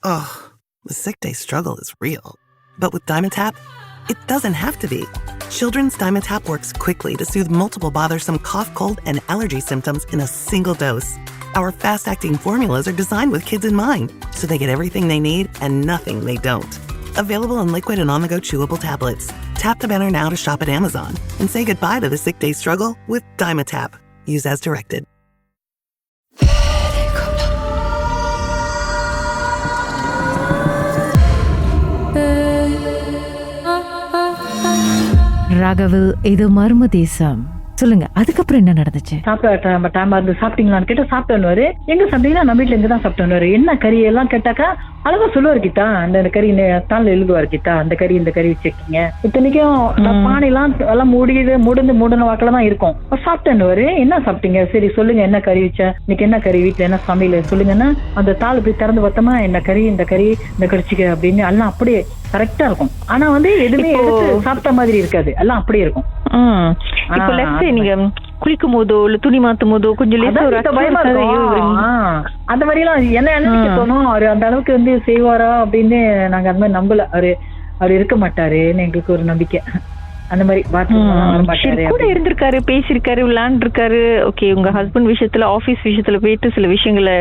Ugh, the sick day struggle is real. But with Dimetapp, it doesn't have to be. Children's Dimetapp works quickly to soothe multiple bothersome cough, cold, and allergy symptoms in a single dose. Our fast-acting formulas are designed with kids in mind, so they get everything they need and nothing they don't. Available in liquid and on-the-go chewable tablets. Tap the banner now to shop at Amazon and say goodbye to the sick day struggle with Dimetapp. Use as directed. ராகவில் இது மர்ம தேசம். சொல்லுங்க, அதுக்கப்புறம் என்ன நடந்துச்சு? சாப்பிட்டீங்களான்னு கேட்டா சாப்பிட்டேன்னு எங்க சாப்பிட்டீங்கன்னா நம்ம வீட்டுல இங்கதான் சாப்பிட்டேன்னு என்ன கறி எல்லாம் கேட்டாக்கா அழகா சொல்லுவாரு கீதா, அந்த கறி தாள் எழுதுவாரு கீதா, அந்த கறி இந்த கறி வச்சிருக்கீங்க. இத்தனைக்கும் பானைலாம் எல்லாம் மூடின வாக்கில தான் இருக்கும். சாப்பிட்டேன்னு என்ன சாப்பிட்டீங்க, சரி சொல்லுங்க என்ன கறி வச்ச, இன்னைக்கு என்ன கறி, வீட்டுல என்ன சமையல் சொல்லுங்கன்னா அந்த தாள் போய் திறந்து பார்த்தோமா என்ன கறி இந்த கடிச்சிக்க அப்படின்னு எல்லாம் அப்படியே கரெக்டா இருக்கும். ஆனா எதுவுமே சாப்பிட்ட மாதிரி இருக்காது, எல்லாம் அப்படியே இருக்கும். நீங்க குளிக்கும் போதோ இல்ல துணி மாத்தும் போதோ கொஞ்சம் அந்த மாதிரி எல்லாம் என்ன தோணும், அவரு அந்த அளவுக்கு செய்வாரா அப்படின்னு நாங்க அந்த மாதிரி நம்பல. அவரு இருக்க மாட்டாருன்னு எங்களுக்கு ஒரு நம்பிக்கை. அந்த மாதிரி கூட இருந்திருக்காரு, பேசிருக்காரு, விளையாண்டுருக்காரு. ஓகே, உங்க ஹஸ்பண்ட் விஷயத்துல ஆபீஸ் விஷயத்துல போயிட்டு சில விஷயங்களை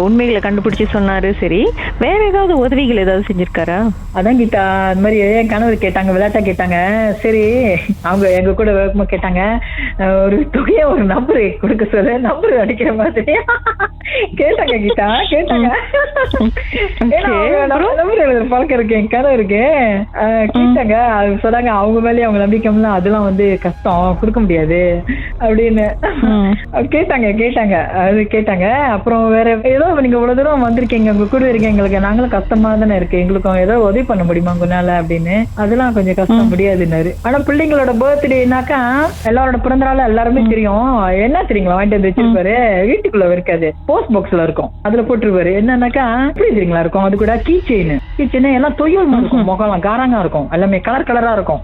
உண்மைகளை கண்டுபிடிச்சு சொன்னாரு. சரி, வேற ஏதாவது உதவிகள் ஏதாவது செஞ்சிருக்காரா? அதான் கீதா, அந்த மாதிரி என் கணவர் கேட்டாங்க, விளையாட்டா கேட்டாங்க. சரி, அவங்க எங்க கூட வேகமா கேட்டாங்க, ஒரு தொகையா ஒரு நம்பர் கொடுக்க சொல்ல, நம்பர் அடிக்கிற மாதிரி கேட்டாங்க கீதா, கேட்டாங்க. நம்பர் எழுதுற பழக்கம் இருக்கு என் கணவருக்கு. கேட்டாங்க, அது சொன்னாங்க அவங்க மேலேயே அவங்க நம்பிக்கை, அதெல்லாம் கஷ்டம், கொடுக்க முடியாது அப்படின்னு கேட்டாங்க. அப்புறம் வேற ஏதோ நீங்க இவ்வளவு தூரம் வந்திருக்கீங்க, உங்க கூட இருக்கீங்க, எங்களுக்கு நாங்களும் கஷ்டமா தானே இருக்கு, எங்களுக்கும் ஏதோ உதவி பண்ண முடியுமா உங்களால அப்படின்னு. அதெல்லாம் கொஞ்சம் கஷ்டம் முடியாதுன்னாரு. ஆனா பிள்ளைங்களோட பர்த்டேனாக்கா எல்லாரோட பிறந்த நாள் எல்லாருமே தெரியும். என்ன தெரியுங்களா வாங்கிட்டு வந்து வச்சிருப்பாரு, வீட்டுக்குள்ள இருக்காது, போஸ்ட் பாக்ஸ்ல இருக்கும், அதுல போட்டுருப்பாரு. என்னன்னாக்கா எப்படி தெரியுங்களா இருக்கும், அது கூட கீ செயின் எல்லாம் தொய்யல் இருக்கும், முகம் காரங்கா இருக்கும், எல்லாமே கலர் கலரா இருக்கும்.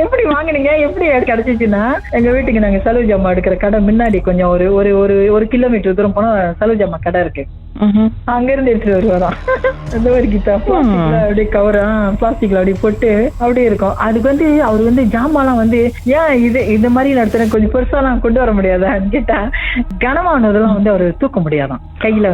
எப்படி வாங்கினீங்க, எப்படி கிடைச்சிச்சுன்னா எங்க வீட்டுக்கு நாங்க சலூ ஜாமா எடுக்கிற கடை முன்னாடி கொஞ்சம் ஒரு கிலோமீட்டர் தூரம் போனா சலூ ஜாமா கடை இருக்கு. அங்க இருந்து எடுத்துட்டு வருவாராம். அந்த ஒரு கிட்ட அப்படியே கவரா பிளாஸ்டிக்ல அப்படியே போட்டு அப்படியே இருக்கும். அதுக்கு அவரு ஜாமாலாம் ஏன் இந்த மாதிரி நடத்துற கொஞ்சம் பெருசாலாம் கொண்டு வர முடியாதான்னு கேட்டா, கனமானதெல்லாம் அவரு தூக்க முடியாதான், கையில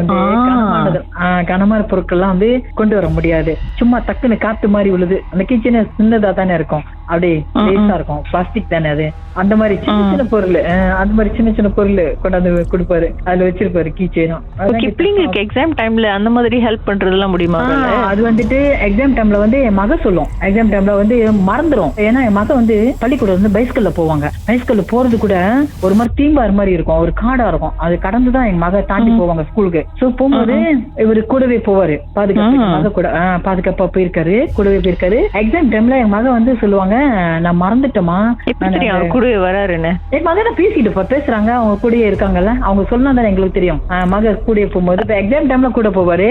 கனமான பொருட்கள்லாம் கொண்டு வர முடியாது. சும்மா டக்குன்னு காத்து மாதிரி உள்ளது, அந்த கிச்சன் சின்னதா தானே இருக்கும், அப்படியே லேசா இருக்கும், பிளாஸ்டிக் தானே அது. அந்த மாதிரி சின்ன சின்ன பொருள், அந்த மாதிரி சின்ன சின்ன பொருள் கொண்டாந்து கொடுப்பாரு, அதுல வச்சிருப்பாரு கீ செயினும். எக்ஸாம் டைம்ல அந்த மாதிரி ஹெல்ப் பண்றதெல்லாம் முடியுமா? அது எக்ஸாம் டைம்ல என் மக சொல்லும், எக்ஸாம் டைம்ல மறந்துடும். ஏன்னா என் மக பள்ளிக்கூடம் பைஸ்கல்ல போவாங்க, பைஸ்கல்ல போறது கூட ஒரு மாதிரி தீம்பார் மாதிரி இருக்கும், ஒரு காடா இருக்கும், அது கடந்துதான் எங்க மக தாண்டி போவாங்க ஸ்கூலுக்கு. சோ போகும்போது இவரு கூடவே போவாரு, மக கூட பாதுகாப்பா போயிருக்காரு, கூடவே போயிருக்காரு. எக்ஸாம் டைம்ல என் மக சொல்லுவாங்க, நான் மறந்துட்டோமா கூடவே வராருன்னு. என் மகனை பேசிட்டு பேசுறாங்க, அவங்க கூடயே இருக்காங்கல்ல, அவங்க சொன்னா தானே எங்களுக்கு தெரியும். மக கூடயே போகும்போது எக்ஸாம் டைம்ல கூட போவாரு.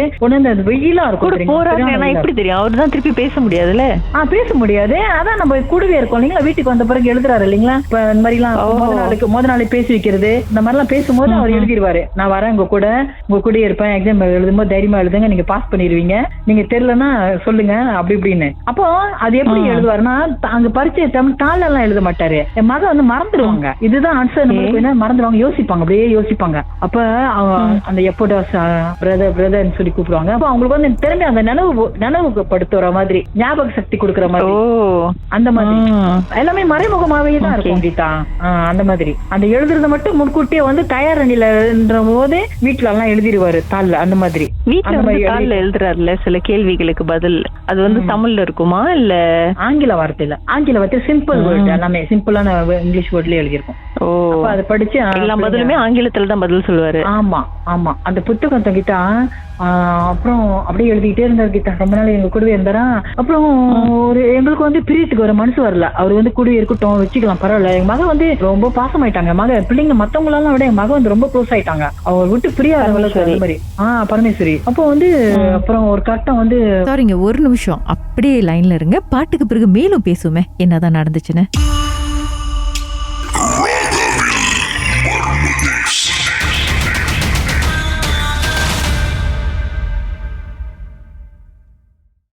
வெயிலா இருக்கும், எப்படி தெரியும், அவரு தான் திருப்பி பேச முடியாதுல்ல. பேச முடியாது, அதான் நம்ம கூடவே இருக்கோம் இல்லைங்களா. வீட்டுக்கு வந்த பிறகு எழுதுறாரு இல்லைங்களா, இப்ப இந்த மாதிரி எல்லாம் முத நாளே பேசி வைக்கிறது, இந்த மாதிரி எல்லாம் பேசும்போது அவர் எழுதிடுவாரு, நான் வரேன் உங்க கூட இருப்பேன், எக்ஸாம் எழுதும்போது தைரியமா எழுதுங்க, நீங்க பாஸ் பண்ணிடுவீங்க, நீங்க தெரியலன்னா சொல்லுங்க அப்படி இப்படின்னு. அப்போ அது எப்படி எழுதுவாருன்னா, அங்க பரிச்சை தாள் எல்லாம் எழுத மாட்டாரு, என் மக மறந்துடுவாங்க, இதுதான் ஆன்சர் மறந்துடுவாங்க, யோசிப்பாங்க, அப்படியே யோசிப்பாங்க. அப்ப அந்த எப்போடா பிரதர்ன்னு சொல்லி கூப்பிடுவாங்க. அப்ப அவங்களுக்கு திறமை அந்த நினைவுபடுத்துற மாதிரி, ஞாபக சக்தி கொடுக்கற மாதிரி, அந்த மாதிரி எல்லாமே மறைமுகமாவே தான் இருக்கும் கீதா. அந்த மாதிரி அந்த எழுதுறத மட்டும் முன்கூட்டியே தயார் அணிலன்ற போது வீட்டுல எல்லாம் எழுதிடுவாரு தாள்ல. அந்த மாதிரி வீட்டுல எழுதுறாருல சில கேள்விகளுக்கு பதில், அது தமிழ்ல இருக்குமா இல்ல ஆங்கில வார்த்தை சிம்பிள் வேர்ட், எல்லாமே சிம்பிளான இங்கிலீஷ் வேர்ட்லயே எழுதியிருக்கும். அதை படிச்சு எல்லா பதிலுமே ஆங்கிலத்துல தான் பதில் சொல்லுவாரு. ஆமா ஆமா, அந்த புத்தகம் கிட்ட அப்புறம் அப்படியே எழுதிக்கிட்டே இருந்தாரு கிட்ட, ரொம்ப நாள் எங்க கூடவே இருந்தாரா. அப்புறம் எங்களுக்கு பிரியத்துக்கு ஒரு மனசு வரல, அவரு கூடவே இருக்கட்டும், வச்சுக்கலாம், பரவாயில்ல. எங்க மக ரொம்ப பாசமாயிட்டாங்க, மக பிள்ளைங்க மத்தவங்களெல்லாம் விட என் மக ரொம்ப க்ளோஸ் ஆயிட்டாங்க, அவர் விட்டு பிரியா மாதிரி. பரமேஸ்வரி. அப்போ அப்புறம் ஒரு கட்டம் சாரிங்க, ஒரு நிமிஷம் அப்படியே லைன்ல இருங்க, பாட்டுக்கு பிறகு மேலும் பேசுமே என்னதான் நடந்துச்சுன்னு.